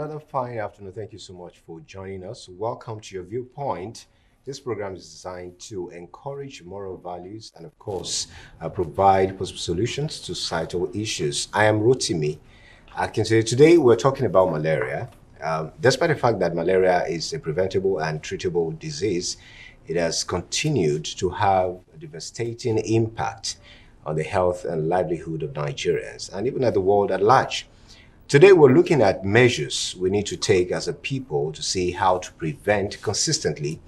another fine afternoon. Thank you so much for joining us. Welcome to your viewpoint. This program is designed to encourage moral values and, of course, provide possible solutions to societal issues. I am Rotimi Akintoye. Today, we're talking about malaria. Despite the fact that malaria is a preventable and treatable disease, it has continued to have a devastating impact on the health and livelihood of Nigerians and even at the world at large. Today, we're looking at measures we need to take as a people to see how to prevent consistently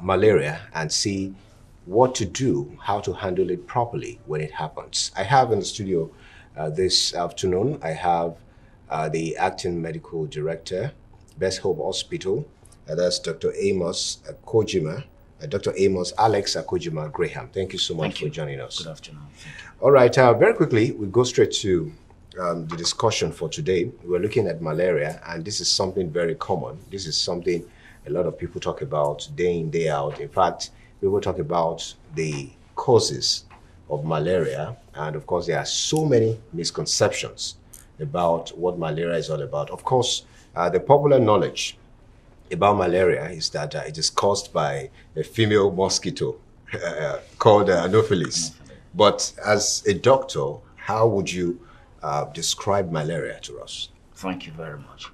malaria and see what to do, how to handle it properly when it happens. I have in the studio this afternoon, I have the acting medical director, Best Hope Hospital, that's Dr. Amos Kojima, Dr. Amos Alex Akojima Graham. Thank you so much for joining us. Good afternoon. All right, very quickly, we'll go straight to the discussion for today. We're looking at malaria, and this is something very common. This is something a lot of people talk about day in, day out. In fact, people talk about the causes of malaria, and of course, there are so many misconceptions about what malaria is all about. Of course, the popular knowledge about malaria is that it is caused by a female mosquito called Anopheles. But as a doctor, how would you describe malaria to us? Thank you very much.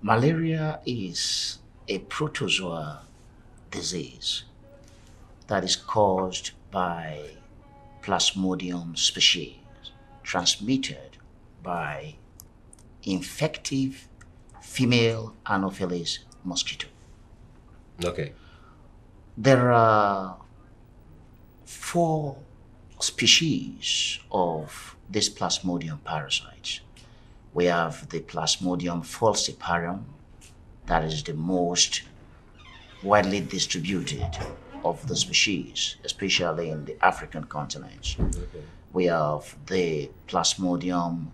Malaria is a protozoa disease that is caused by Plasmodium species, transmitted by infective female Anopheles mosquito. Okay. There are 4 species of this Plasmodium parasites. We have the Plasmodium falciparum, that is the most widely distributed of the species, especially in the African continent. Okay. We have the Plasmodium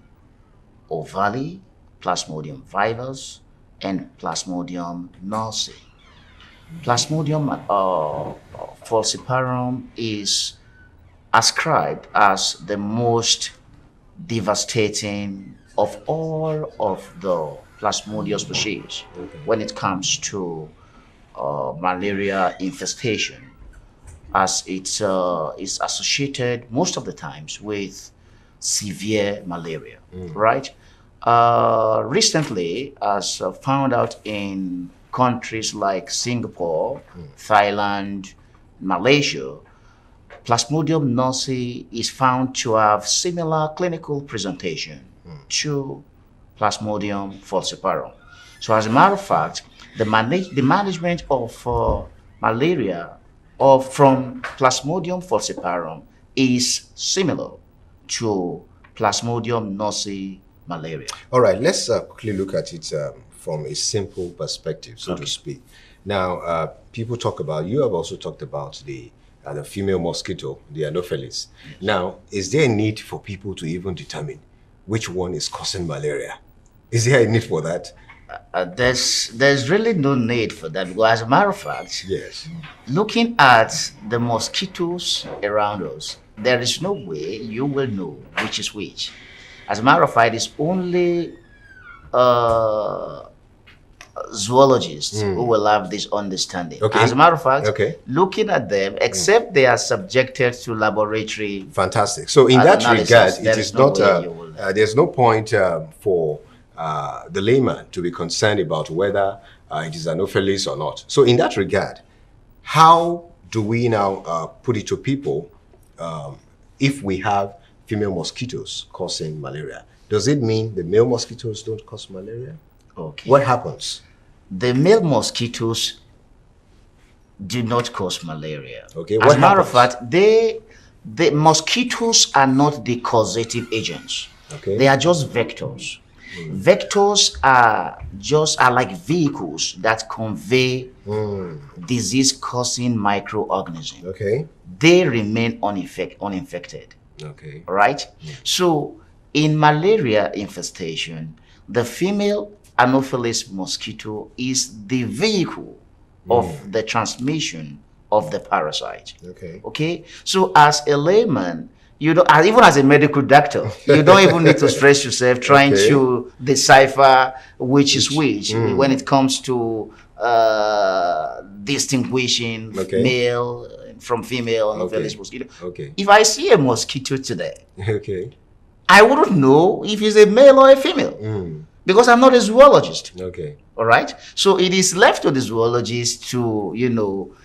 ovale, Plasmodium vivax, and Plasmodium nulci. Plasmodium falciparum is ascribed as the most devastating of all of the Plasmodium species when it comes to malaria infestation, as it is associated most of the times with severe malaria, right? Recently, as found out in countries like Singapore, Thailand, Malaysia, Plasmodium nulci is found to have similar clinical presentation to Plasmodium falciparum. So as a matter of fact, the management of malaria from Plasmodium falciparum is similar to Plasmodium nulci malaria. All right, let's quickly look at it from a simple perspective, so to speak. Now, people talk about, you have also talked about the female mosquito, the Anopheles. Yes. Now, is there a need for people to even determine which one is causing malaria? Is there a need for that? There's really no need for that, because as a matter of fact, yes, looking at the mosquitoes around us, there is no way you will know which is which. As a matter of fact, it's only zoologists who will have this understanding. Okay. As a matter of fact, looking at them, except they are subjected to laboratory. Fantastic. So in that regard, it is no not. There's no point for the layman to be concerned about whether it is Anopheles or not. So in that regard, how do we now put it to people if we have female mosquitoes causing malaria? Does it mean the male mosquitoes don't cause malaria? Okay. What happens? The male mosquitoes do not cause malaria. Okay. As a matter of fact, the mosquitoes are not the causative agents. Okay. They are just vectors. Vectors are like vehicles that convey disease-causing microorganisms. Okay. They remain uninfected. Okay. Right? So in malaria infestation, the female Anopheles mosquito is the vehicle of the transmission of the parasite. Okay. Okay? So as a layman, You don't, even as a medical doctor, you don't even need to stress yourself trying to decipher which is which when it comes to distinguishing male from female Anopheles mosquito. If I see a mosquito today, I wouldn't know if it's a male or a female because I'm not a zoologist. All right. So it is left to the zoologist to, you know,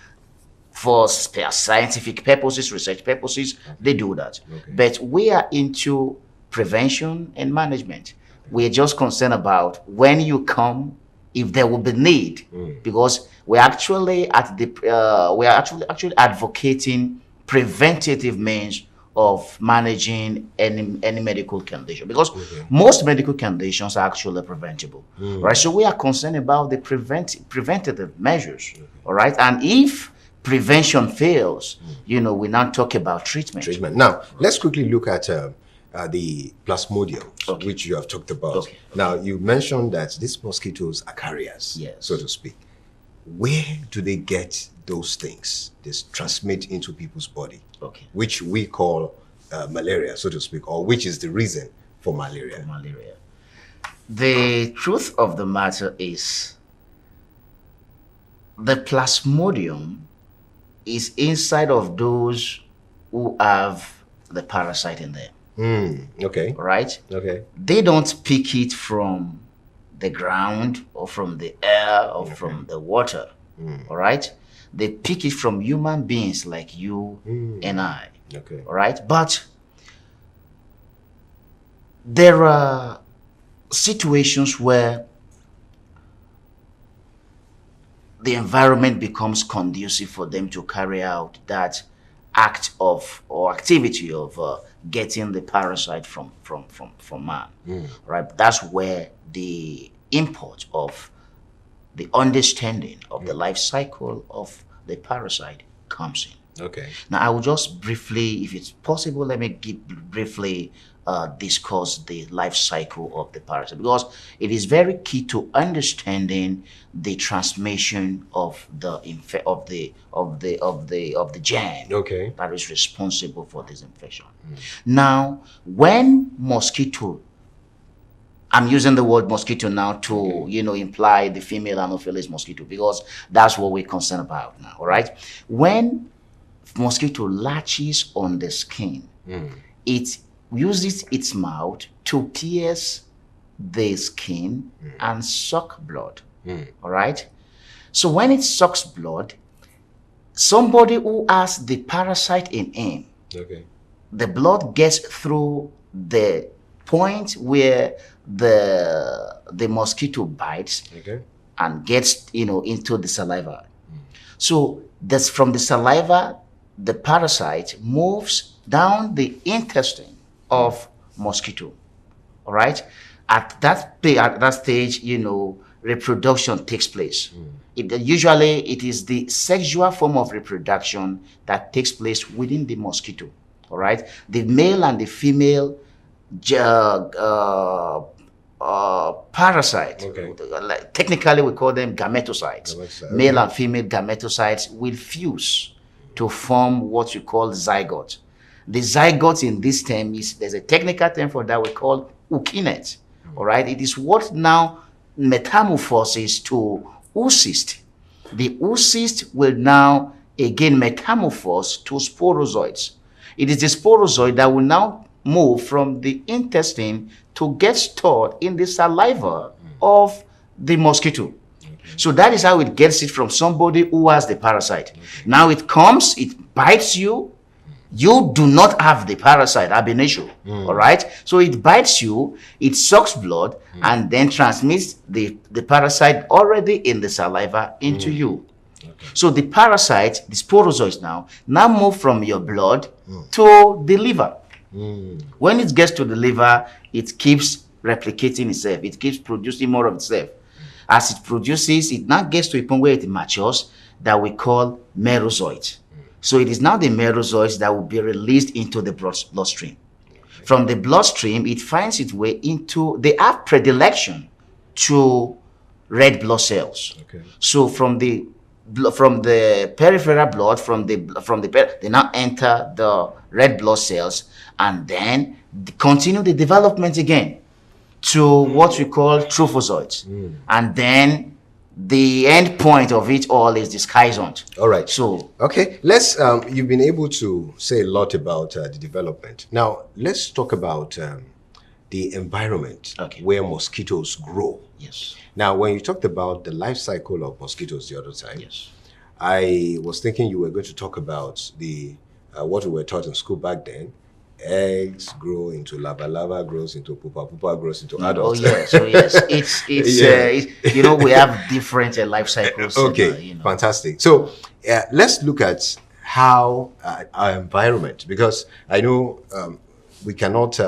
for scientific purposes, research purposes, they do that. But we are into prevention and management. We're just concerned about when you come, if there will be need, because we're actually at the we are actually advocating preventative means of managing any medical condition, because most medical conditions are actually preventable, right? So we are concerned about the preventative measures, all right? And if prevention fails, you know, we now talk about treatment. Now, let's quickly look at the plasmodium, which you have talked about. Now, you mentioned that these mosquitoes are carriers, so to speak. Where do they get those things? They transmit into people's body, which we call malaria, so to speak, or which is the reason for malaria. The truth of the matter is the plasmodium is inside of those who have the parasite in them. Right? They don't pick it from the ground or from the air or from the water. All right? They pick it from human beings like you and I. All right? But there are situations where the environment becomes conducive for them to carry out that act of or activity of getting the parasite from man, right? That's where the import of the understanding of the life cycle of the parasite comes in. Now, I will just briefly, if it's possible, let me briefly discuss the life cycle of the parasite, because it is very key to understanding the transmission of the germ that is responsible for this infection. Now, when mosquito, I'm using the word mosquito now to you know, imply the female Anopheles mosquito, because that's what we're concerned about now. All right, when mosquito latches on the skin, it uses its mouth to pierce the skin and suck blood. All right. So when it sucks blood, somebody who has the parasite in him, the blood gets through the point where the mosquito bites and gets, you know, into the saliva. So that's from the saliva, the parasite moves down the intestine of mosquito. All right. At that stage, you know, reproduction takes place. Usually it is the sexual form of reproduction that takes place within the mosquito. All right. The male and the female parasite, technically we call them gametocytes. Male and female gametocytes will fuse to form what you call zygote. The zygote in this term is, there's a technical term for that we call ookinete. All right, it is what now metamorphoses to oocyst. The oocyst will now again metamorphose to sporozoids. It is the sporozoid that will now move from the intestine to get stored in the saliva of the mosquito. So that is how it gets it from somebody who has the parasite. Now it comes, it bites you. You do not have the parasite, ab initio, all right? So it bites you, it sucks blood, and then transmits the parasite already in the saliva into you. So the parasite, the sporozoids now move from your blood to the liver. When it gets to the liver, it keeps replicating itself. It keeps producing more of itself. As it produces, it now gets to a point where it matures that we call merozoids. So it is now the merozoids that will be released into the bloodstream. From the bloodstream, it finds its way into, they have predilection to red blood cells. So from the peripheral blood, they now enter the red blood cells, and then continue the development again to what we call trophozoites. And then the end point of it all is the schizont. All right. So, okay, let's. You've been able to say a lot about the development. Now, let's talk about the environment where mosquitoes grow. yes. Now, when you talked about the life cycle of mosquitoes the other time, Yes. I was thinking you were going to talk about the what we were taught in school back then. Eggs grow into lava grows into pupa grows into adults. Oh yes. It's you know, we have different life cycles. Okay, You know. fantastic. So let's look at how our environment, because I know we cannot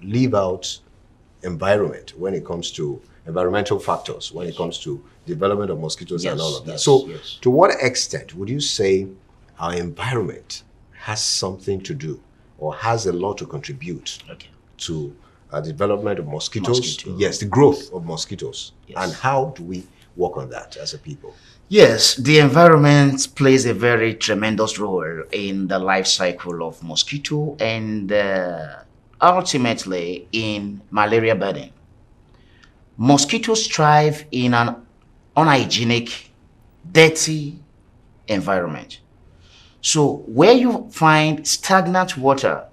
leave out environment when it comes to environmental factors, when it comes to development of mosquitoes and all of that. So to what extent would you say our environment has something to do or has a lot to contribute to development of mosquitoes? Yes, the growth of mosquitoes. And how do we work on that as a people? Yes, the environment plays a very tremendous role in the life cycle of mosquito and ultimately in malaria burden. Mosquitoes thrive in an unhygienic, dirty environment. So where you find stagnant water,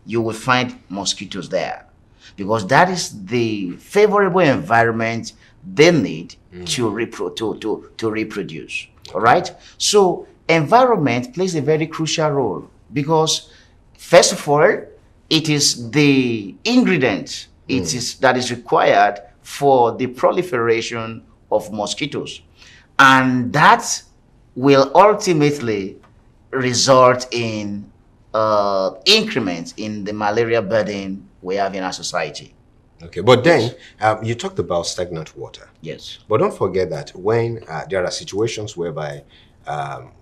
you will find mosquitoes there, because that is the favorable environment they need to reproduce. All right. So environment plays a very crucial role, because first of all, it is the ingredient that is required for the proliferation of mosquitoes, and that will ultimately result in increments in the malaria burden we have in our society. Okay, but then you talked about stagnant water. Yes. But don't forget that when there are situations whereby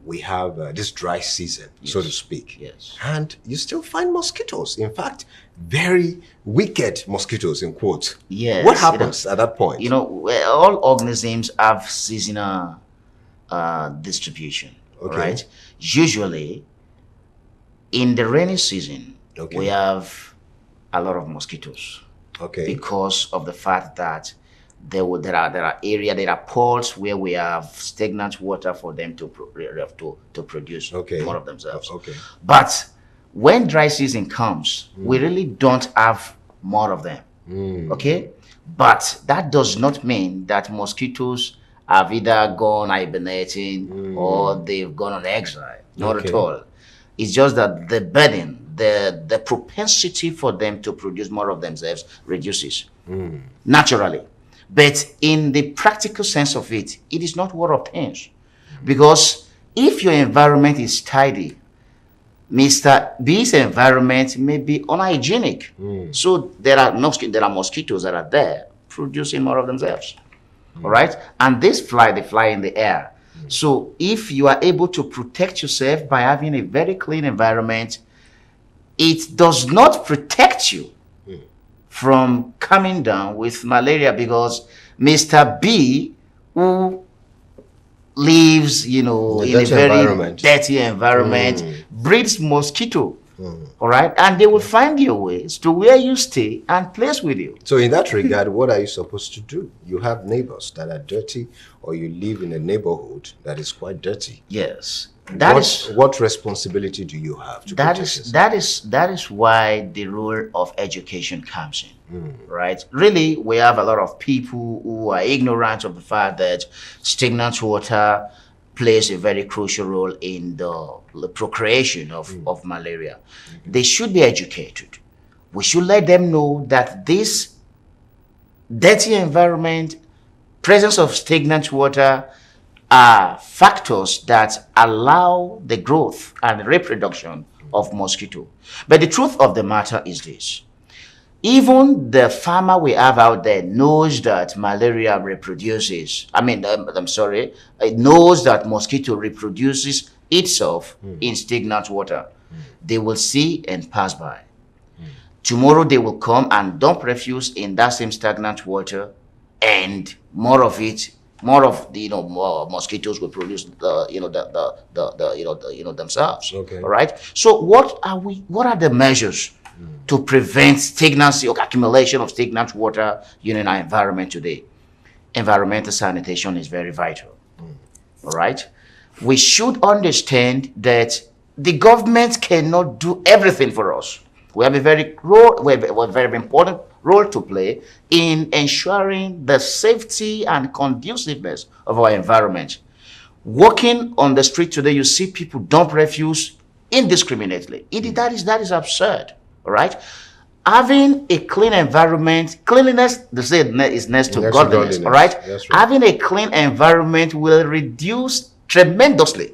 we have this dry season, so to speak, and you still find mosquitoes. In fact, very wicked mosquitoes, in quotes. Yes. What happens at that point? You know, all organisms have seasonal distribution. Right? Usually, in the rainy season, we have a lot of mosquitoes. Because of the fact that there are ports where we have stagnant water for them to produce more of themselves. But when dry season comes, we really don't have more of them. But that does not mean that mosquitoes have either gone hibernating or they've gone on exile. Not at all. It's just that the burden, the propensity for them to produce more of themselves reduces naturally. But in the practical sense of it, it is not what obtains. Because if your environment is tidy, Mr. B's environment may be unhygienic. So there are mosquitoes that are there producing more of themselves. All right? And they fly in the air. So if you are able to protect yourself by having a very clean environment, it does not protect you from coming down with malaria, because Mr. B, who lives, in a very dirty environment, breeds mosquito. All right, and they will find your ways to where you stay and place with you. So in that regard, what are you supposed to do? You have neighbors that are dirty, or you live in a neighborhood that is quite dirty. Yes. What responsibility do you have to protect yourself? That is why the role of education comes in. Right? Really, we have a lot of people who are ignorant of the fact that stagnant water plays a very crucial role in the procreation of malaria. They should be educated. We should let them know that this dirty environment, presence of stagnant water, are factors that allow the growth and reproduction of mosquito. But the truth of the matter is this: even the farmer we have out there knows that malaria reproduces. Knows that mosquito reproduces itself in stagnant water. They will see and pass by. Tomorrow they will come and dump refuse in that same stagnant water, and more of it more of the more mosquitoes will produce themselves. Okay. All right. So what are the measures to prevent stagnancy or accumulation of stagnant water in our environment today? Environmental sanitation is very vital. All right. We should understand that the government cannot do everything for us. We have a very important role to play in ensuring the safety and conduciveness of our environment. Walking on the street today, you see people dump refuse indiscriminately. That is absurd. All right. Having a clean environment, cleanliness, they say, is next to godliness. All right. That's right. Having a clean environment will reduce tremendously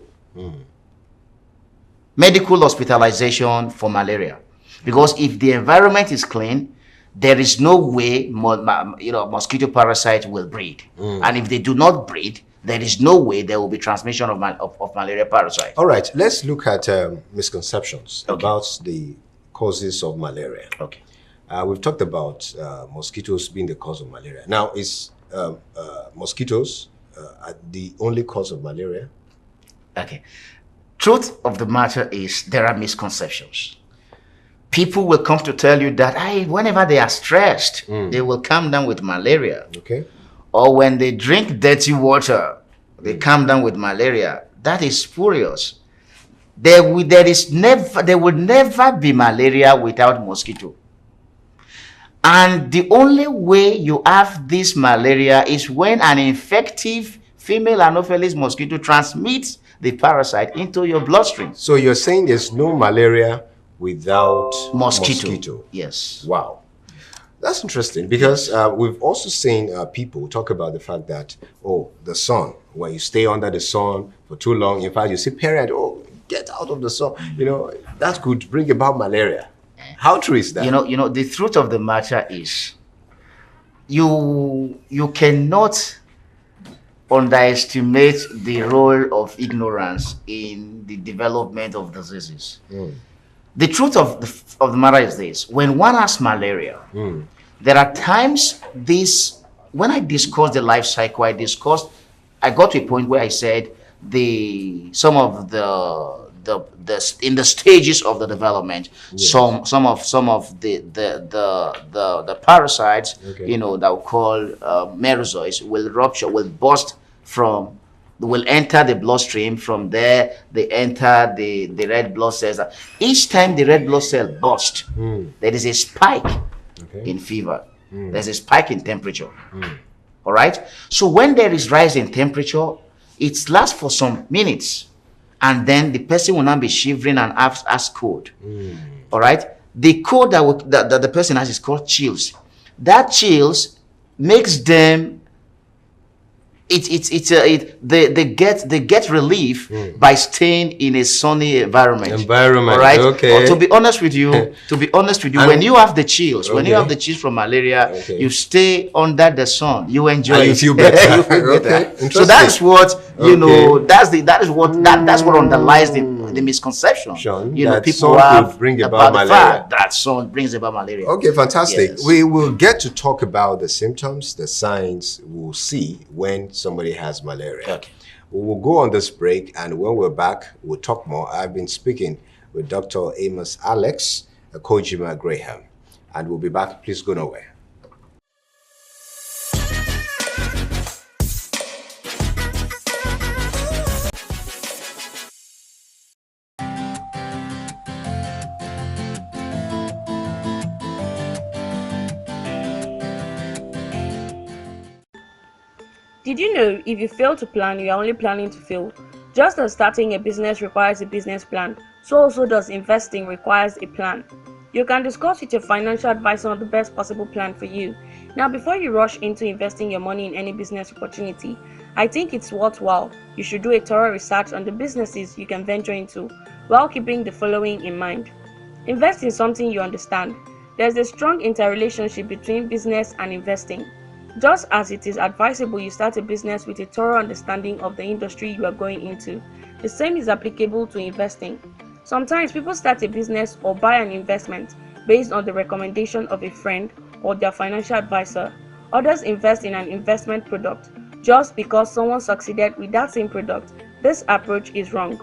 medical hospitalization for malaria, because if the environment is clean, there is no way mosquito parasites will breed, and if they do not breed, there is no way there will be transmission of malaria parasite. All right, let's look at misconceptions about the causes of malaria. Okay. We've talked about mosquitoes being the cause of malaria. Now, is mosquitoes the only cause of malaria? Okay. Truth of the matter is there are misconceptions. People will come to tell you that whenever they are stressed, they will come down with malaria. Okay. Or when they drink dirty water, they come down with malaria. That is spurious. There will never be malaria without mosquito. And the only way you have this malaria is when an infective female Anopheles mosquito transmits the parasite into your bloodstream. So you're saying there's no malaria without mosquito? Yes. Wow. That's interesting, because we've also seen people talk about the fact that, the sun, when you stay under the sun for too long, in fact, you see parents, get out of the sun, that could bring about malaria. How true is that? The truth of the matter is you cannot underestimate the role of ignorance in the development of diseases. The truth of the matter is this: when one has malaria, there are times when I discussed the life cycle, I got to a point where I said some of the in the stages of the development, yes, some of the parasites, that we call merozoites, will enter the bloodstream. From there, they enter the red blood cells. Each time the red blood cell bursts, there is a spike in fever. There's a spike in temperature. All right. So when there is rise in temperature, it lasts for some minutes, and then the person will not be shivering and ask cold. All right. The cold that the person has is called chills. That chills makes them. They get relief by staying in a sunny environment. All right. Okay. Or to be honest with you, when you have the chills, from malaria, you stay under the sun. You enjoy it. You feel better. Okay. So that's what that's what underlies the misconception. People have bring about the malaria. fact that sun brings about malaria. Okay, fantastic. Yes. We will get to talk about the symptoms, the signs we'll see when somebody has malaria. Okay. We will go on this break, and when we're back, we'll talk more. I've been speaking with Dr. Amos Alex Kojima Graham, and we'll be back. Please go nowhere. Did you know if you fail to plan, you are only planning to fail? Just as starting a business requires a business plan, so also does investing requires a plan. You can discuss with your financial advisor on the best possible plan for you. Now, before you rush into investing your money in any business opportunity, I think it's worthwhile. You should do a thorough research on the businesses you can venture into, while keeping the following in mind. Invest in something you understand. There's a strong interrelationship between business and investing. Just as it is advisable you start a business with a thorough understanding of the industry you are going into, the same is applicable to investing. Sometimes people start a business or buy an investment based on the recommendation of a friend or their financial advisor. Others invest in an investment product just because someone succeeded with that same product. This approach is wrong.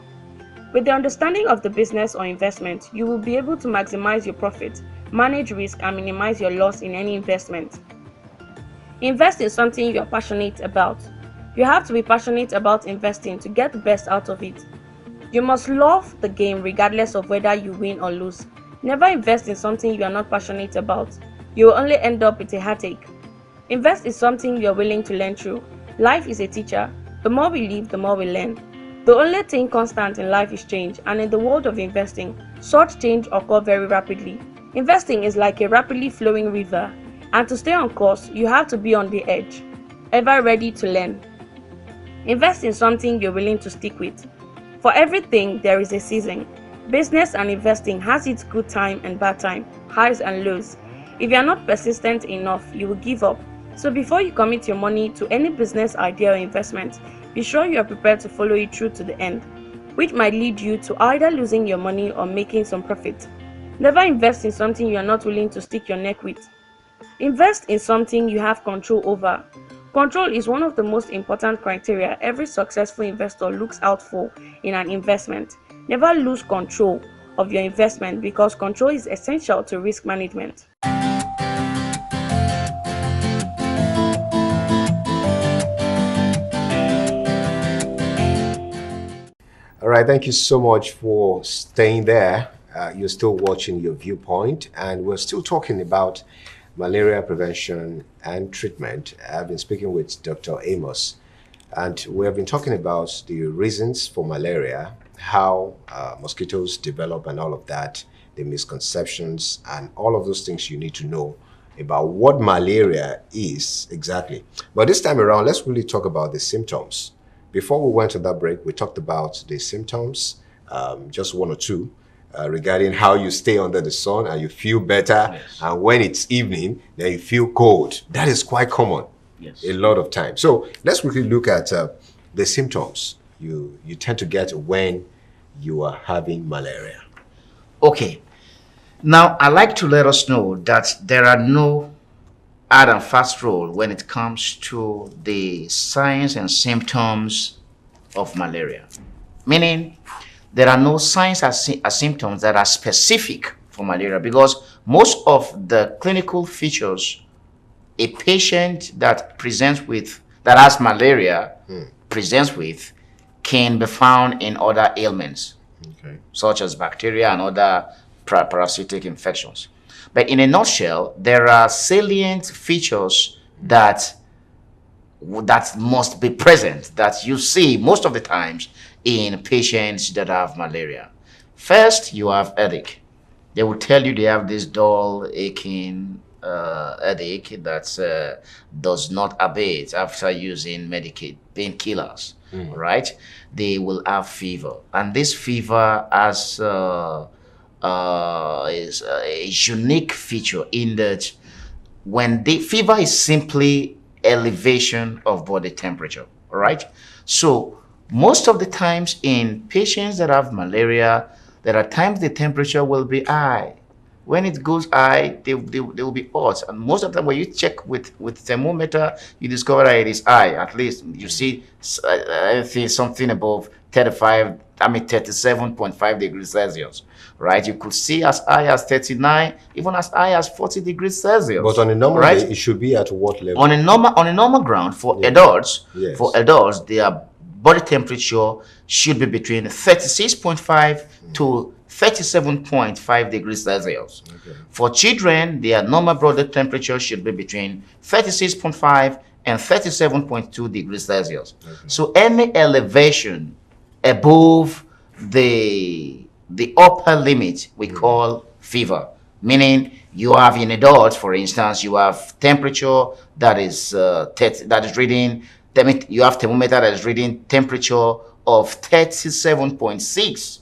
With the understanding of the business or investment, you will be able to maximize your profit, manage risk, and minimize your loss in any investment. Invest in something you are passionate about. You have to be passionate about investing to get the best out of it. You must love the game regardless of whether you win or lose. Never invest in something you are not passionate about. You will only end up with a heartache. Invest in something you are willing to learn through. Life is a teacher. The more we live, the more we learn. The only thing constant in life is change, and in the world of investing, such change occurs very rapidly. Investing is like a rapidly flowing river, and to stay on course, you have to be on the edge, ever ready to learn. Invest in something you're willing to stick with. For everything, there is a season. Business and investing has its good time and bad time, highs and lows. If you are not persistent enough, you will give up. So before you commit your money to any business idea or investment, be sure you are prepared to follow it through to the end, which might lead you to either losing your money or making some profit. Never invest in something you are not willing to stick your neck with. Invest in something you have control over. Control is one of the most important criteria every successful investor looks out for in an investment. Never lose control of your investment because control is essential to risk management. All right, thank you so much for staying there. You're still watching Your Viewpoint, and we're still talking about malaria prevention and treatment. I've been speaking with Dr. Amos, and we have been talking about the reasons for malaria, how mosquitoes develop and all of that, the misconceptions, and all of those things you need to know about what malaria is exactly. But this time around, let's really talk about the symptoms. Before we went to that break, we talked about the symptoms, just one or two, regarding how you stay under the sun and you feel better. Yes. And when it's evening, then you feel cold. That is quite common. Yes. A lot of times. So let's quickly look at the symptoms you tend to get when you are having malaria. Okay. Now, I like to let us know that there are no hard and fast rule when it comes to the signs and symptoms of malaria. Meaning, there are no signs or symptoms that are specific for malaria because most of the clinical features a patient that has malaria presents with can be found in other ailments, such as bacteria and other parasitic infections. But in a nutshell, there are salient features that must be present that you see most of the times in patients that have malaria. First, you have headache. They will tell you they have this dull, aching headache that does not abate after using painkillers, right? They will have fever, and this fever has is a unique feature in that when the fever is simply elevation of body temperature, right? So most of the times in patients that have malaria, there are times the temperature will be high. When it goes high, they will be hot. And most of the time when you check with thermometer, you discover that it is high. At least you see something above 37.5 degrees Celsius, right? You could see as high as 39, even as high as 40 degrees Celsius. But on a normal right? day, it should be at what level? On a normal ground for adults, their body temperature should be between 36.5 to 37.5 degrees Celsius. For children, their normal body temperature should be between 36.5 and 37.2 degrees Celsius. So any elevation above the upper limit we call fever, meaning you have in adults, for instance, you have temperature that is reading. You have thermometer that is reading temperature of 37.6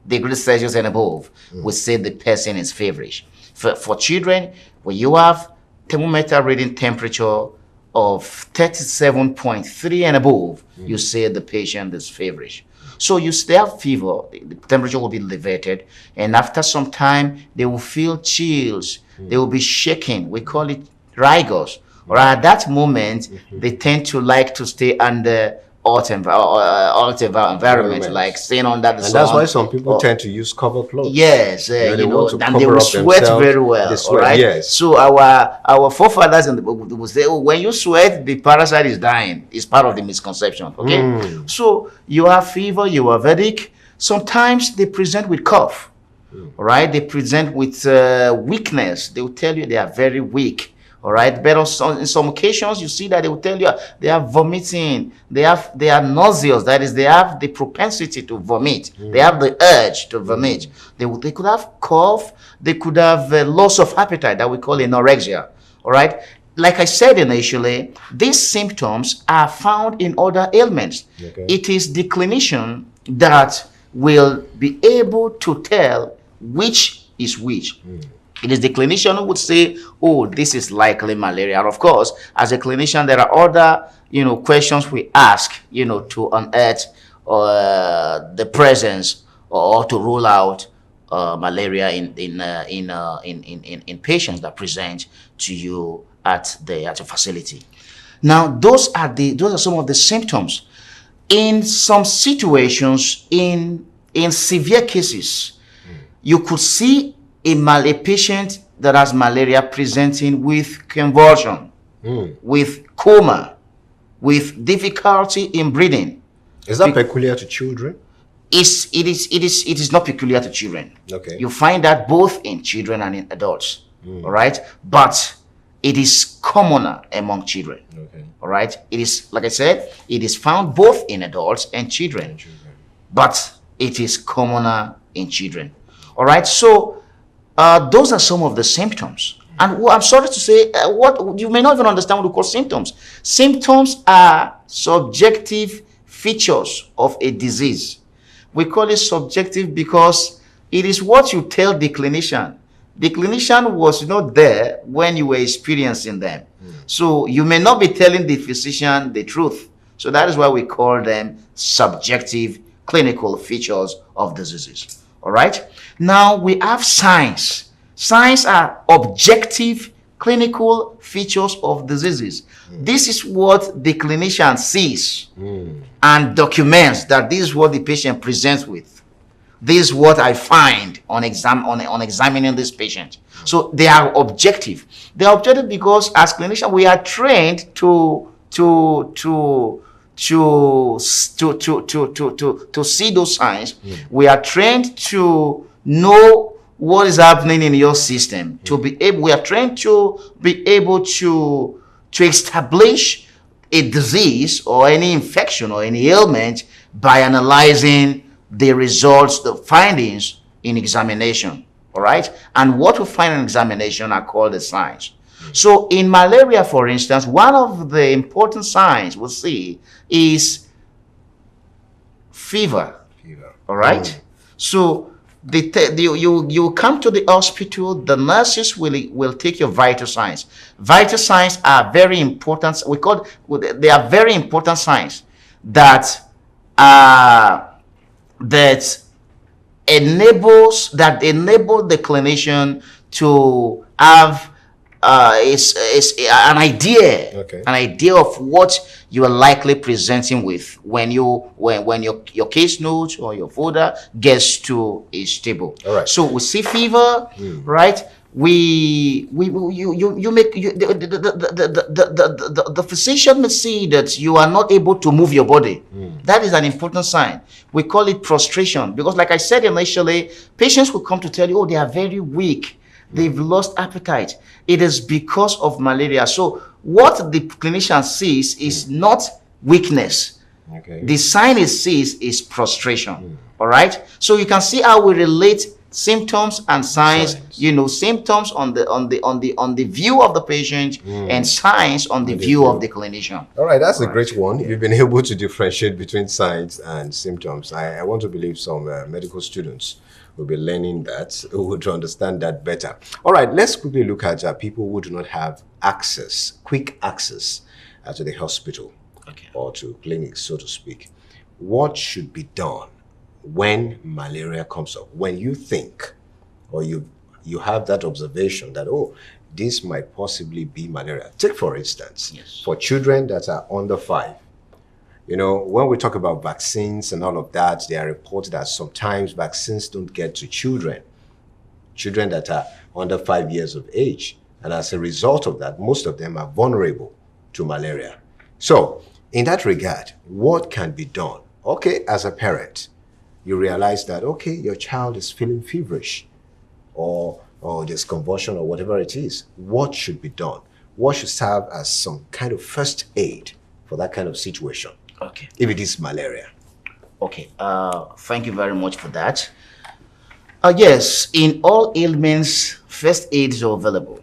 degrees Celsius and above. We say the person is feverish. For children, when you have thermometer reading temperature of 37.3 and above, you say the patient is feverish. So you still have fever, the temperature will be elevated, and after some time, they will feel chills. They will be shaking. We call it rigors. or at that moment, they tend to like to stay under environment, like staying under the sun. And that's why some people tend to use cover clothes. Yes, and they will sweat very well. They sweat, all right. Yes. So our forefathers in the book would say, "Oh, when you sweat, the parasite is dying." It's part of the misconception. Okay, so you have fever, you have headache. Sometimes they present with cough. All right, they present with weakness. They will tell you they are very weak. All right, but in some occasions you see that they will tell you they are vomiting, they are nauseous. That is, they have the propensity to vomit. They have the urge to vomit. They could have cough. They could have loss of appetite that we call anorexia. All right. Like I said initially, these symptoms are found in other ailments. Okay. It is the clinician that will be able to tell which is which. It is the clinician who would say, "Oh, this is likely malaria." And of course, as a clinician, there are other, questions we ask, to unearth the presence or to rule out malaria in patients that present to you at the facility. Now, those are some of the symptoms. In some situations, in severe cases, you could see a patient that has malaria presenting with convulsion, with coma, with difficulty in breathing. Is that peculiar to children? It is not peculiar to children. Okay. You find that both in children and in adults. All right, but it is commoner among children. Okay. All right, it is, like I said, it is found both in adults and children, but it is commoner in children. All right, so those are some of the symptoms. And I'm sorry to say, what you may not even understand what we call symptoms. Symptoms are subjective features of a disease. We call it subjective because it is what you tell the clinician. The clinician was not there when you were experiencing them. So you may not be telling the physician the truth. So that is why we call them subjective clinical features of diseases. All right. Now we have signs. Signs are objective clinical features of diseases. This is what the clinician sees and documents that this is what the patient presents with. This is what I find on examining this patient. So they are objective. They are objective because as clinicians we are trained to see those signs. We are trained to know what is happening in your system. We are trained to be able to establish a disease or any infection or any ailment by analyzing the results, the findings in examination. All right, and what we find in examination are called the signs. So in malaria, for instance, one of the important signs we'll see is fever. All right. So you come to the hospital. The nurses will take your vital signs. Vital signs are very important. They are very important signs that enable the clinician to have an idea of what you are likely presenting with when your case notes or your folder gets to a stable. All right. So we see fever, right? The physician may see that you are not able to move your body. That is an important sign. We call it prostration because, like I said initially, patients will come to tell you, oh, they are very weak. They've lost appetite. It is because of malaria. So what the clinician sees is not weakness. Okay. The sign it sees is prostration. All right. So you can see how we relate symptoms and signs. Symptoms on the view of the patient and signs on the view of the clinician. All right, that's a great one. You've been able to differentiate between signs and symptoms. I want to believe some medical students will be learning that, who would understand that better. All right, let's quickly look at people who do not have quick access to the hospital or to clinics, so to speak. What should be done when malaria comes up? When you think or you have that observation that, oh, this might possibly be malaria. Take, for instance, Yes. for children that are under 5. You know, when we talk about vaccines and all of that, there are reports that sometimes vaccines don't get to children that are under 5 years of age. And as a result of that, most of them are vulnerable to malaria. So, in that regard, what can be done? Okay, as a parent, you realize that, okay, your child is feeling feverish or there's convulsion or whatever it is. What should be done? What should serve as some kind of first aid for that kind of situation? Okay. If it is malaria. Okay. Thank you very much for that. Yes, in all ailments, first aids are available,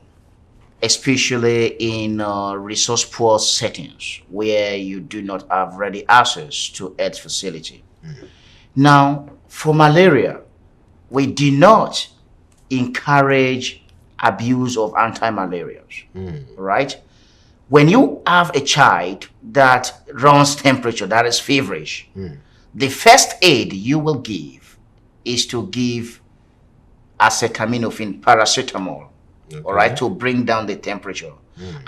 especially in resource poor settings where you do not have ready access to health facility. Now, for malaria, we do not encourage abuse of anti-malarials, right? When you have a child that runs temperature, that is feverish, the first aid you will give is to give acetaminophen, paracetamol, all right, to bring down the temperature.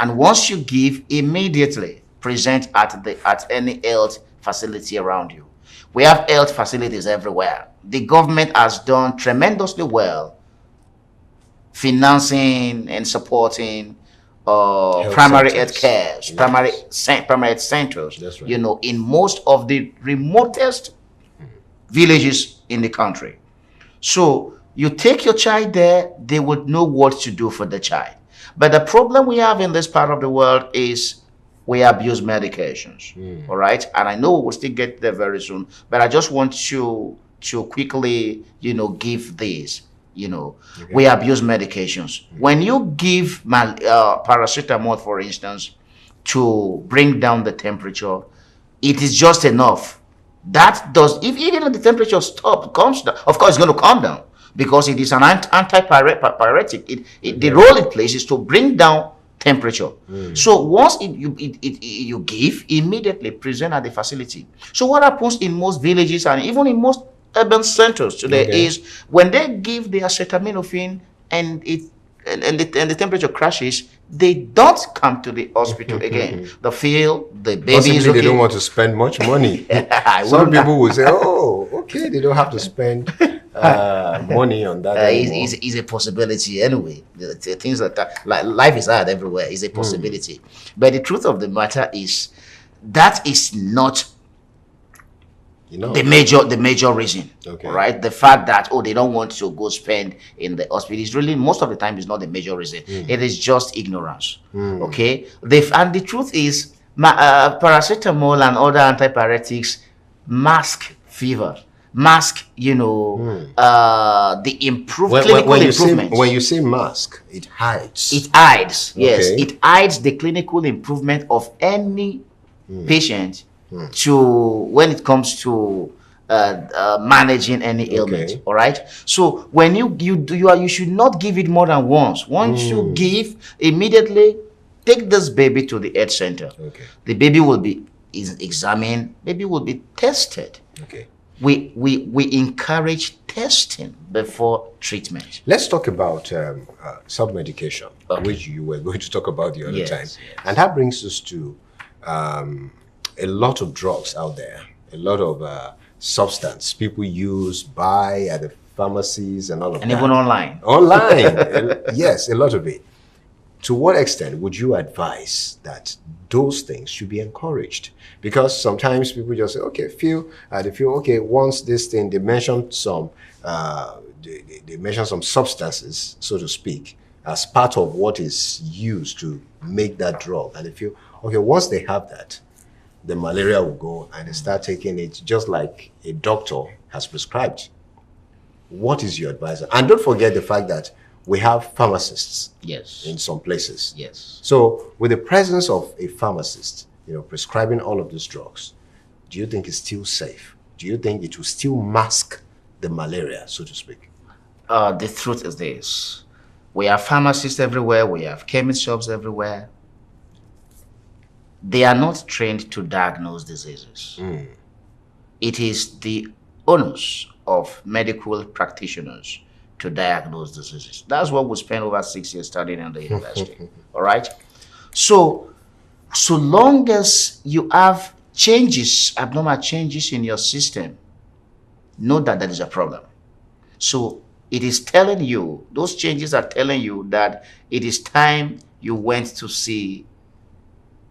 And once you give, immediately present at any health facility around you. We have health facilities everywhere. The government has done tremendously well financing and supporting primary health care, primary health centers. That's right. You know, in most of the remotest villages in the country. So you take your child there, they would know what to do for the child. But the problem we have in this part of the world is we abuse medications. All right. And I know we'll still get there very soon, but I just want to quickly, give this. We abuse medications. When you give paracetamol, for instance, to bring down the temperature, it is just enough. That does, if even if the temperature comes down, of course it's going to calm down because it is an antipyretic. The role it plays is to bring down temperature. So once you give, immediately present at the facility. So what happens in most villages and even in most urban centers today is when they give the acetaminophen and the temperature crashes, they don't come to the hospital again. They feel the baby Possibly is okay. they don't want to spend much money. Some people will say, "Oh, okay, they don't have to spend money on that." Is a possibility anyway. The things like life is hard everywhere. Is a possibility, but the truth of the matter is that is not the major reason. Right? The fact that they don't want to go spend in the hospital is really most of the time is not the major reason. It is just ignorance. Okay, and the truth is paracetamol and other antipyretics mask fever, mask the clinical improvement. When you say mask, it hides. It hides. Yes, it hides the clinical improvement of any patient when it comes to managing any ailment. All right. So when you should not give it more than once. Once you give, immediately take this baby to the health center. The baby will be examined. Baby will be tested. We encourage testing before treatment. Let's talk about self-medication, which you were going to talk about the other time. Yes. And that brings us to a lot of drugs out there, a lot of substance people buy at the pharmacies and all of that. And even online. Yes, a lot of it. To what extent would you advise that those things should be encouraged? Because sometimes people just say, okay, they feel okay, once this thing, they mention some substances, so to speak, as part of what is used to make that drug. And they feel, okay, once they have that, the malaria will go and they start taking it just like a doctor has prescribed. What is your advice? And don't forget the fact that we have pharmacists in some places. Yes. So with the presence of a pharmacist, prescribing all of these drugs, do you think it's still safe? Do you think it will still mask the malaria, so to speak? The truth is this. We have pharmacists everywhere. We have chemist shops everywhere. They are not trained to diagnose diseases. It is the onus of medical practitioners to diagnose diseases. That's what we spent over 6 years studying in the university. All right. So long as you have changes, abnormal changes in your system, know that there is a problem. So it is telling you, those changes are telling you that it is time you went to see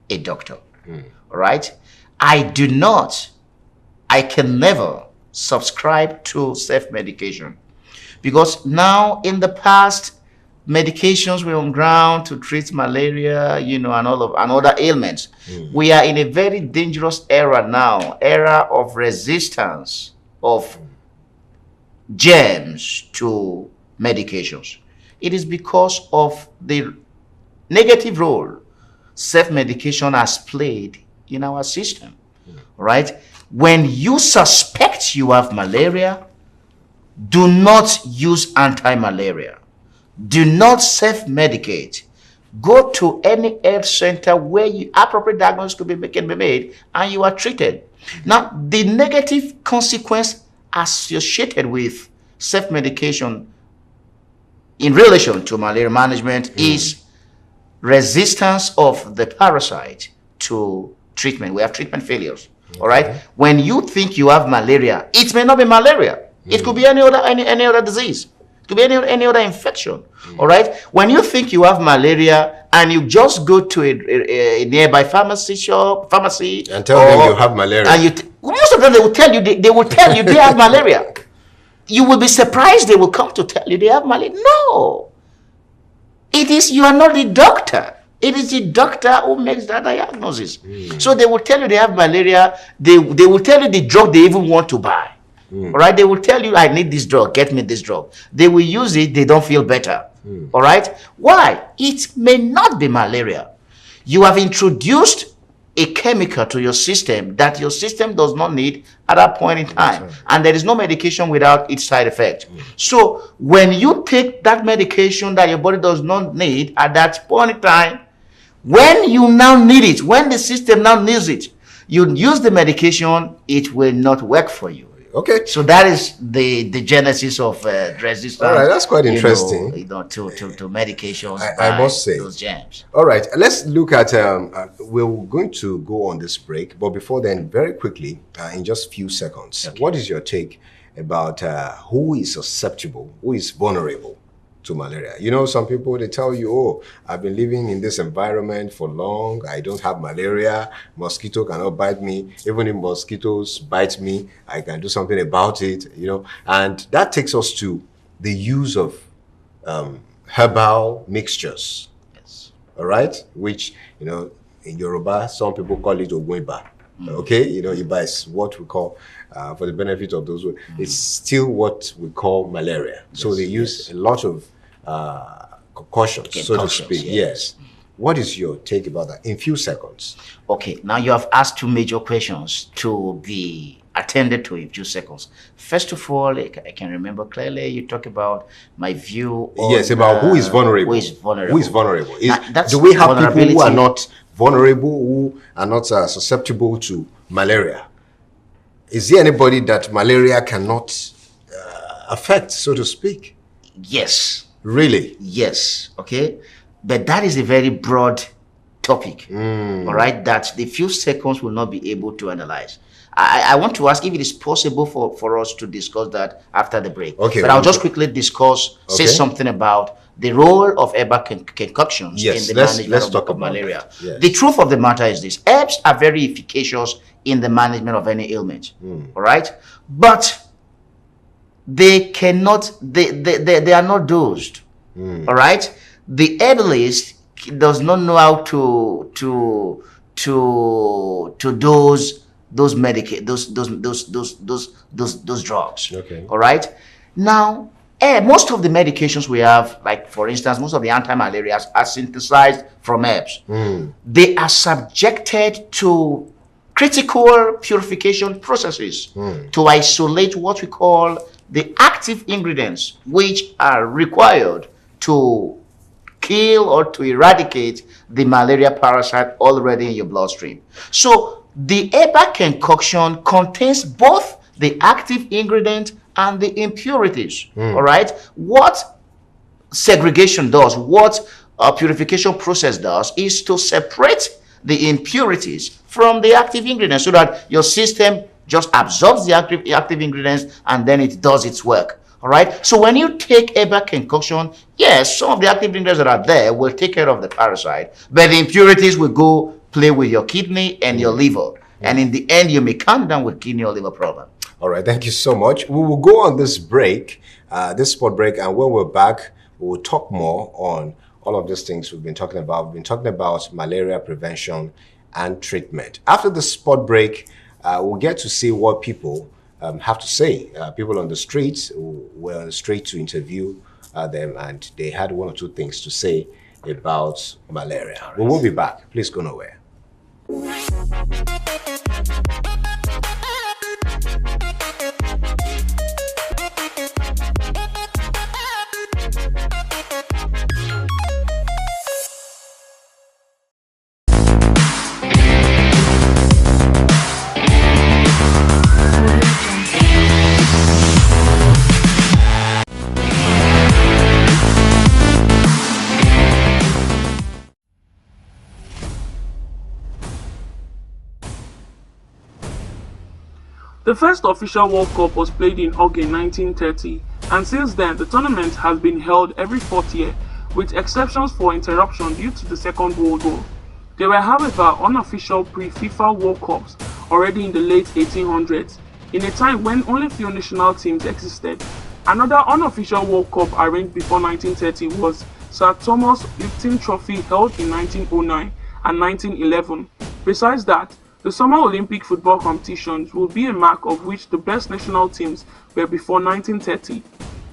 a doctor. All right. I can never subscribe to self-medication, because now, in the past, medications were on ground to treat malaria, and other ailments. We are in a very dangerous era now, era of resistance of germs to medications. It is because of the negative role self-medication has played in our system, right? When you suspect you have malaria, do not use anti-malaria. Do not self-medicate. Go to any health center where appropriate diagnosis can be made and you are treated. Now, the negative consequence associated with self-medication in relation to malaria management is resistance of the parasite to treatment. We have treatment failures. All right. When you think you have malaria, it may not be malaria. It could be any other disease. It could be any other infection. All right. When you think you have malaria and you just go to a nearby pharmacy and tell them you have malaria, and most of them, they will tell you they have malaria. You will be surprised they will come to tell you they have malaria. No, you are not the doctor. It is the doctor who makes that diagnosis. So they will tell you they have malaria. They will tell you the drug they even want to buy. All right. They will tell you, I need this drug. Get me this drug. They will use it. They don't feel better. All right. Why? It may not be malaria. You have introduced a chemical to your system that your system does not need at that point in time. And there is no medication without its side effect. So when you take that medication that your body does not need at that point in time, when you now need it, when the system now needs it, you use the medication, it will not work for you. Okay. So that is the genesis of resistance. All right, that's quite interesting. To medications. I must say. Those germs. All right, let's look at. We're going to go on this break, but before then, very quickly, in just a few seconds, what is your take about who is susceptible, who is vulnerable to malaria? Some people, they tell you, oh, I've been living in this environment for long. I don't have malaria. Mosquito cannot bite me. Even if mosquitoes bite me, I can do something about it, And that takes us to the use of herbal mixtures. Yes. All right? Which, in Yoruba, some people call it Ogweba. Okay? Iba is what we call, for the benefit of those, it's still what we call malaria. Yes, so they use a lot of concussions, so to speak. Yes. What is your take about that in few seconds? Okay. Now you have asked two major questions to be attended to in few seconds. First of all, I can remember clearly you talk about my view on, yes, about who is vulnerable. Who is vulnerable. Who is vulnerable? That's do we have people who are not vulnerable, who are not susceptible to malaria? Is there anybody that malaria cannot affect, so to speak? Yes. Really? Yes. Okay. But that is a very broad topic. All right. That the few seconds will not be able to analyze. I want to ask if it is possible for us to discuss that after the break. Okay. But I'll just quickly say something about the role of herbal concoctions in the management of malaria. Yes. The truth of the matter is this: herbs are very efficacious in the management of any ailment. All right, but they are not dosed. All right, the herbalist does not know how to dose those drugs. Okay. All right. Now, most of the medications we have, like for instance, most of the anti-malarials are synthesized from herbs. They are subjected to critical purification processes to isolate what we call the active ingredients, which are required to kill or to eradicate the malaria parasite already in your bloodstream. So the herbal concoction contains both the active ingredient and the impurities. All right. What segregation does, what a purification process does, is to separate the impurities from the active ingredients so that your system just absorbs the active ingredients and then it does its work. All right. So when you take herbal concoction, yes, some of the active ingredients that are there will take care of the parasite, but the impurities will go play with your kidney and your liver. And in the end, you may come down with kidney or liver problem. All right. Thank you so much. We will go on this break, this sport break, and when we're back, we will talk more on all of these things we've been talking about. We've been talking about malaria prevention and treatment. After the sport break, we'll get to see what people have to say. People on the streets who were on the street to interview them, and they had one or two things to say about malaria. Right. We will be back. Please go nowhere. The first official World Cup was played in August 1930, and since then the tournament has been held every 4th year, with exceptions for interruption due to the Second World War. There were, however, unofficial pre-FIFA World Cups already in the late 1800s, in a time when only few national teams existed. Another unofficial World Cup arranged before 1930 was Sir Thomas Lipton Trophy, held in 1909 and 1911. Besides that, the Summer Olympic football competitions will be a mark of which the best national teams were before 1930.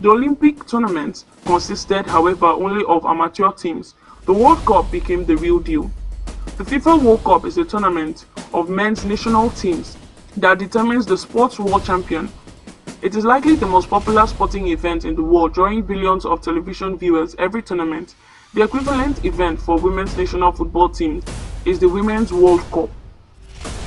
The Olympic tournaments consisted, however, only of amateur teams. The World Cup became the real deal. The FIFA World Cup is a tournament of men's national teams that determines the sports world champion. It is likely the most popular sporting event in the world, drawing billions of television viewers every tournament. The equivalent event for women's national football teams is the Women's World Cup.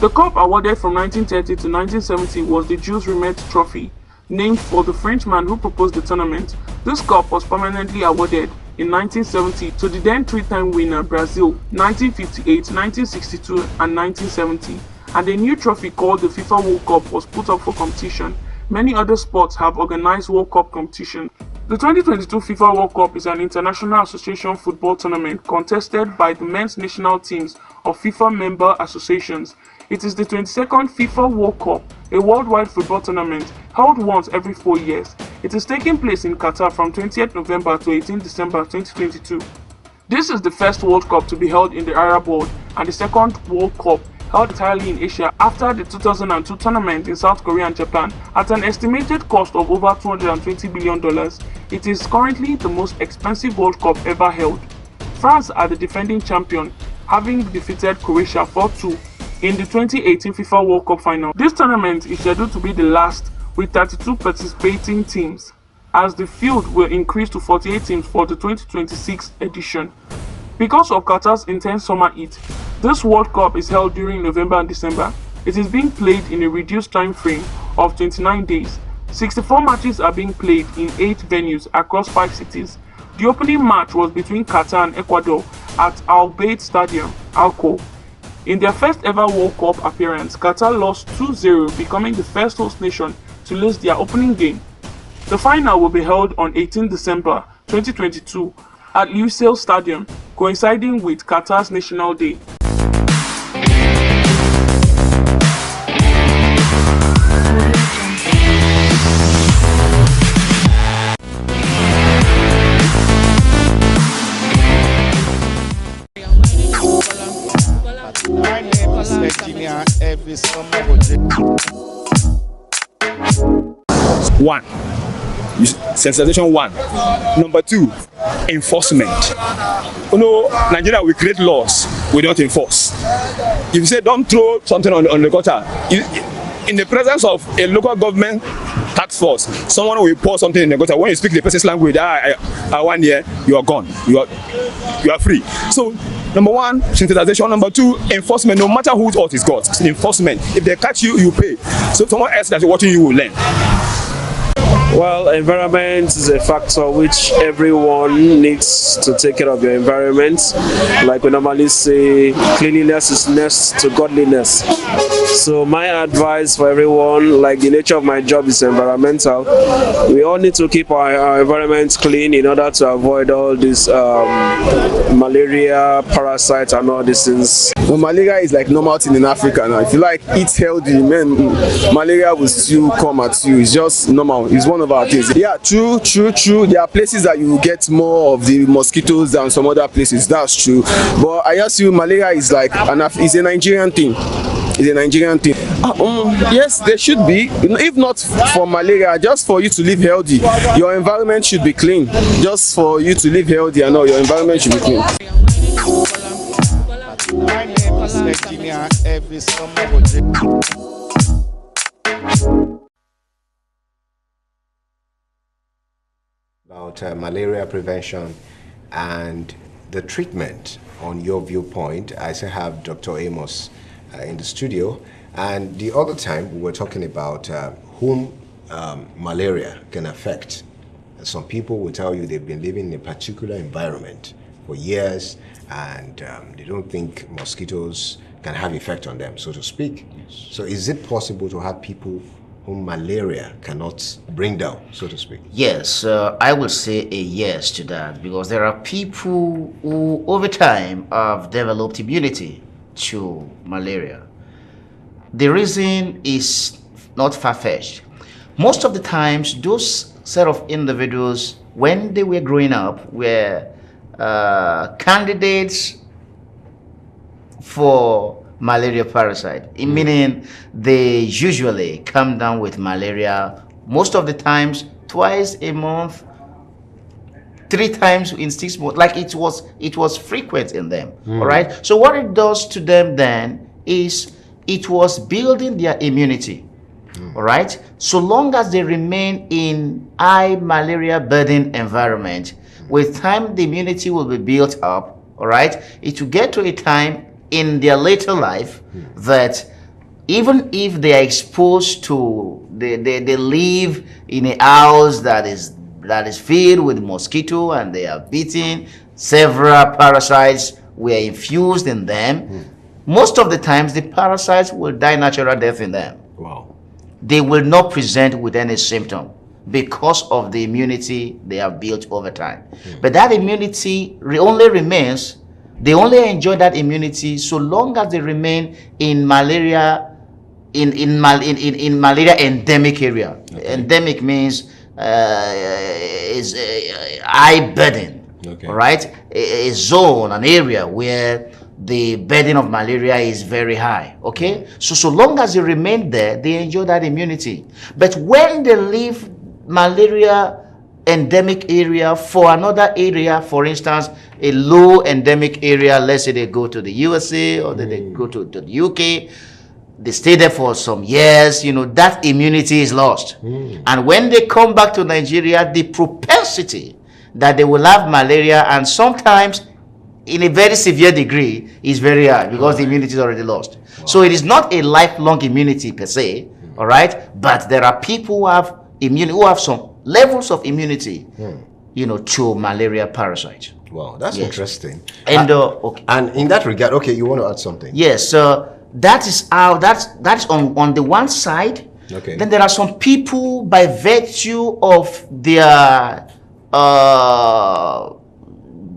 The cup awarded from 1930 to 1970 was the Jules Rimet Trophy, named for the Frenchman who proposed the tournament. This cup was permanently awarded in 1970 to the then three-time winner Brazil, 1958, 1962 and 1970, and a new trophy called the FIFA World Cup was put up for competition. Many other sports have organized World Cup competition. The 2022 FIFA World Cup is an international association football tournament contested by the men's national teams of FIFA member associations. It is the 22nd FIFA World Cup, a worldwide football tournament held once every 4 years. It is taking place in Qatar from 20th November to 18th December 2022. This is the first World Cup to be held in the Arab world and the second World Cup held entirely in Asia after the 2002 tournament in South Korea and Japan. At an estimated cost of over $220 billion, it is currently the most expensive World Cup ever held. France are the defending champion, having defeated Croatia 4-2 in the 2018 FIFA World Cup final. This tournament is scheduled to be the last with 32 participating teams, as the field will increase to 48 teams for the 2026 edition. Because of Qatar's intense summer heat, this World Cup is held during November and December. It is being played in a reduced time frame of 29 days. 64 matches are being played in 8 venues across 5 cities. The opening match was between Qatar and Ecuador at Al Bayt Stadium, Alco. In their first ever World Cup appearance, Qatar lost 2-0, becoming the first host nation to lose their opening game. The final will be held on 18 December 2022 at Lusail Stadium, coinciding with Qatar's National Day. One, sensitization. One. Number 2, enforcement. You know, Nigeria, we create laws, we don't enforce. If you say don't throw something on the gutter, in the presence of a local government task force, someone will pour something in the gutter. When you speak the person's language, 1 year, you are gone. You are free. So, number one, sensitization. Number two, enforcement. No matter whose fault is got, it's enforcement. If they catch you, you pay. So someone else that's watching you will learn. Well, environment is a factor which everyone needs to take care of your environment. Like we normally say, cleanliness is next to godliness. So my advice for everyone, like the nature of my job is environmental, we all need to keep our environment clean in order to avoid all this malaria, parasites and all these things. Well, malaria is like normal thing in Africa now. If you like eat healthy, man, malaria will still come at you. It's just normal. It's one of our things. Yeah, true. There are places that you get more of the mosquitoes than some other places. That's true. But I ask you, malaria is like it's a Nigerian thing. It's a Nigerian thing. Yes, there should be. If not for malaria, just for you to live healthy, your environment should be clean. Just for you to live healthy, and all your environment should be clean. My name is Virginia. Every summer we drink. About malaria prevention and the treatment. On your viewpoint, I still have Dr. Amos in the studio, and the other time we were talking about whom malaria can affect. Some people will tell you they've been living in a particular environment for years, and they don't think mosquitoes can have effect on them, so to speak. Yes. So is it possible to have people whom malaria cannot bring down, so to speak? Yes, I will say a yes to that, because there are people who over time have developed immunity to malaria. The reason is not far-fetched. Most of the times, those set of individuals, when they were growing up, were candidates for malaria parasite, meaning they usually come down with malaria most of the times twice a month, 3 times in 6 months. Like it was frequent in them. All right. So what it does to them then is it was building their immunity. All right. So long as they remain in high malaria burden environment, with time the immunity will be built up. All right. It will get to a time in their later life that even if they are exposed to, they live in a house that is filled with mosquito and they are bitten, several parasites were infused in them, most of the times the parasites will die natural death in them. Wow. They will not present with any symptom because of the immunity they have built over time. But that immunity only remains. They only enjoy that immunity so long as they remain in malaria, in malaria endemic area. Okay. Endemic means is high burden. Okay. All right, a zone, an area where the burden of malaria is very high. Okay, so long as they remain there, they enjoy that immunity. But when they leave malaria endemic area for another area, for instance, a low endemic area, let's say they go to the USA or they go to the UK, they stay there for some years, that immunity is lost. And when they come back to Nigeria, the propensity that they will have malaria, and sometimes in a very severe degree, is very high because the immunity is already lost. So it is not a lifelong immunity per se, all right? But there are people who have some levels of immunity, to malaria parasite. Wow, that's interesting. And and in that regard, okay, you want to add something? Yes, that is how that's on the one side. Okay. Then there are some people, by virtue of their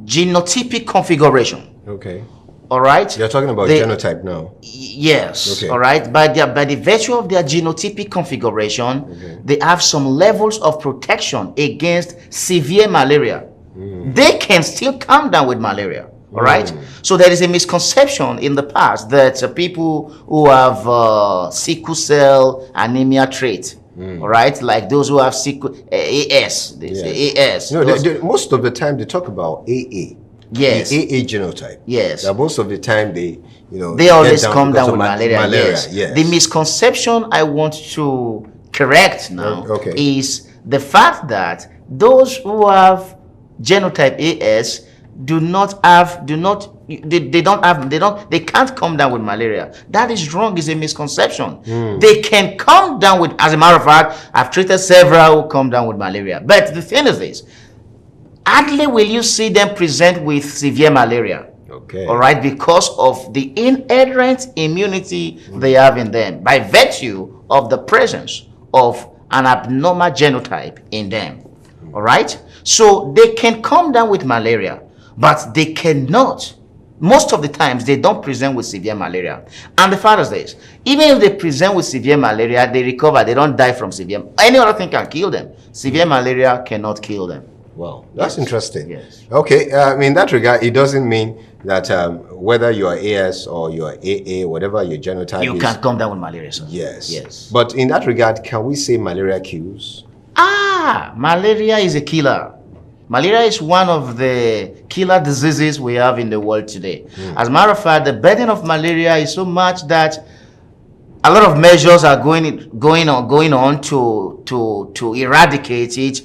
genotypic configuration. Okay. All right. You're talking about genotype now. Yes. Okay. All right. By the virtue of their genotypic configuration, they have some levels of protection against severe malaria. They can still come down with malaria. All right. So there is a misconception in the past that people who have sickle cell anemia trait, all right, like those who have sickle AS, they say AS. No, most of the time they talk about AA. Yes. The AA genotype. Yes. That most of the time they, They always get come because down of with malaria. Yes. Yes. The misconception I want to correct now is the fact that those who have genotype AS they can't come down with malaria. That is wrong. It's a misconception. They can come down with, as a matter of fact, I've treated several who come down with malaria. But the thing is this, hardly will you see them present with severe malaria. Okay. All right, because of the inherent immunity they have in them by virtue of the presence of an abnormal genotype in them. All right, so they can come down with malaria, but they cannot. Most of the times they don't present with severe malaria. And the fact is this, even if they present with severe malaria, they recover, they don't die from severe. Any other thing can kill them. Severe malaria cannot kill them. Wow, that's interesting. Yes. Okay, in that regard, it doesn't mean that whether you are AS or you are AA, whatever your genotype You is. can come down with malaria, sir. Yes. Yes. But in that regard, can we say malaria kills? Malaria is a killer. Malaria is one of the killer diseases we have in the world today. As a matter of fact, the burden of malaria is so much that a lot of measures are going on to eradicate it.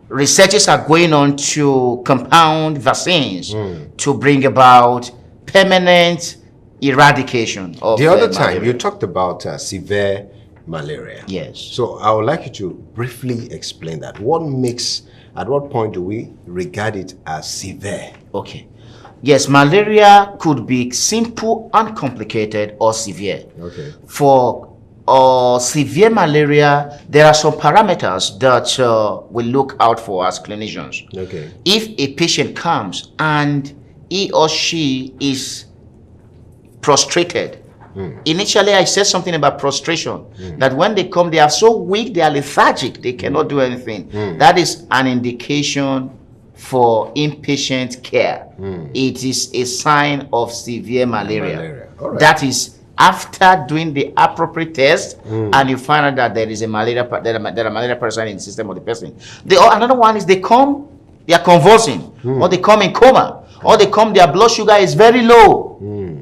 Researches are going on to compound vaccines to bring about permanent eradication of the other time malaria. you talked about severe malaria. Yes. So I would like you to briefly explain that. At what point do we regard it as severe? Okay. Yes, malaria could be simple, uncomplicated, or severe. Okay. For severe malaria, there are some parameters that we look out for as clinicians. Okay. If a patient comes and he or she is prostrated, initially I said something about prostration, that when they come, they are so weak, they are lethargic, they cannot do anything. That is an indication for inpatient care. It is a sign of severe malaria. All right. That is after doing the appropriate test and you find out that there is a malaria parasite in the system of the person. Another one is they are convulsing, or they come in coma, or they come, their blood sugar is very low,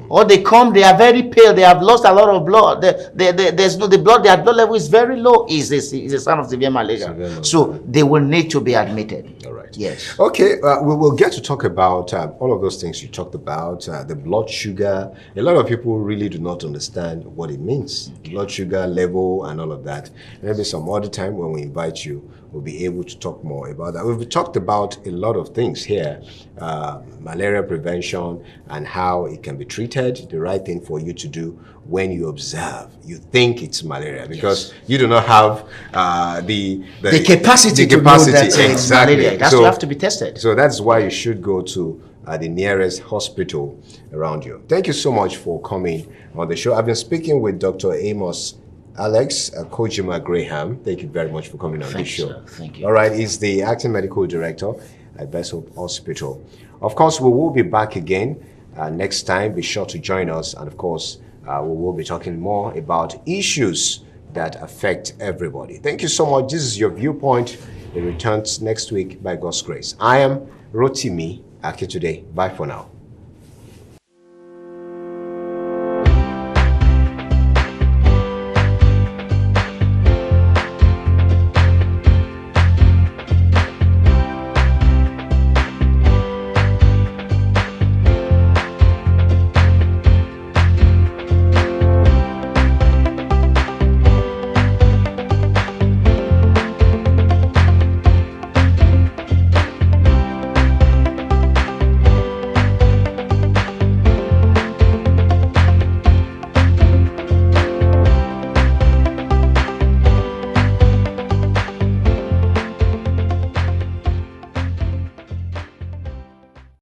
or they come, they are very pale, they have lost a lot of blood. Their blood level is very low. Is a sign of severe malaria. So they will need to be admitted. All right. Yes. Okay, we will get to talk about all of those things you talked about, the blood sugar. A lot of people really do not understand what it means, blood sugar level and all of that. Maybe some other time when we invite you, we'll be able to talk more about that. We've talked about a lot of things here, malaria prevention and how it can be treated, the right thing for you to do when you observe, you think it's malaria, because you do not have the capacity to know that it's malaria. That's you have to be tested. So that's why you should go to the nearest hospital around you. Thank you so much for coming on the show. I've been speaking with Dr. Amos Alex Kojima Graham. Thank you very much for coming on the show. Sir. Thank you. All right, he's the acting medical director at Best Hope Hospital. Of course, we will be back again next time. Be sure to join us, and of course, we will be talking more about issues that affect everybody. Thank you so much. This is your Viewpoint. It returns next week by God's grace. I am Rotimi Akitude. Bye for now.